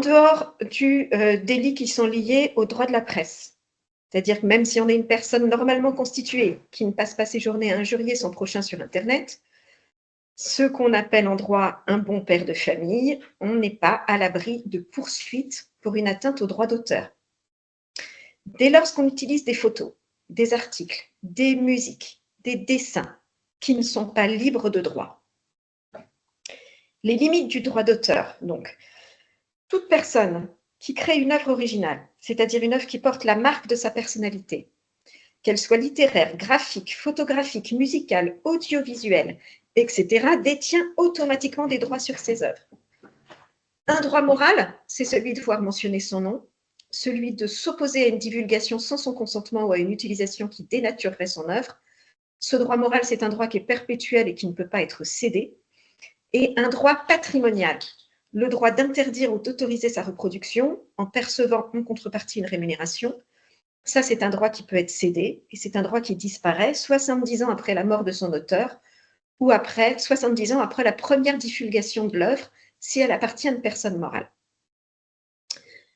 dehors du délits qui sont liés aux droits de la presse, c'est-à-dire que même si on est une personne normalement constituée qui ne passe pas ses journées à injurier son prochain sur Internet, ce qu'on appelle en droit un bon père de famille, on n'est pas à l'abri de poursuites pour une atteinte aux droits d'auteur. Dès lors qu'on utilise des photos, des articles, des musiques, des dessins qui ne sont pas libres de droit. Les limites du droit d'auteur, donc, toute personne qui crée une œuvre originale, c'est-à-dire une œuvre qui porte la marque de sa personnalité, qu'elle soit littéraire, graphique, photographique, musicale, audiovisuelle, etc., détient automatiquement des droits sur ses œuvres. Un droit moral, c'est celui de voir mentionner son nom, celui de s'opposer à une divulgation sans son consentement ou à une utilisation qui dénaturerait son œuvre. Ce droit moral, c'est un droit qui est perpétuel et qui ne peut pas être cédé. Et un droit patrimonial, le droit d'interdire ou d'autoriser sa reproduction en percevant en contrepartie une rémunération. Ça, c'est un droit qui peut être cédé et c'est un droit qui disparaît 70 ans après la mort de son auteur ou après 70 ans après la première divulgation de l'œuvre si elle appartient à une personne morale.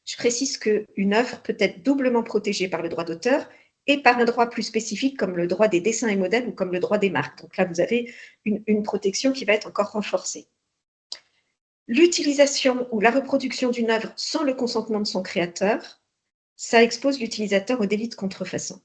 Je précise qu'une œuvre peut être doublement protégée par le droit d'auteur et par un droit plus spécifique comme le droit des dessins et modèles ou comme le droit des marques. Donc là, vous avez une protection qui va être encore renforcée. L'utilisation ou la reproduction d'une œuvre sans le consentement de son créateur, ça expose l'utilisateur au délit de contrefaçon.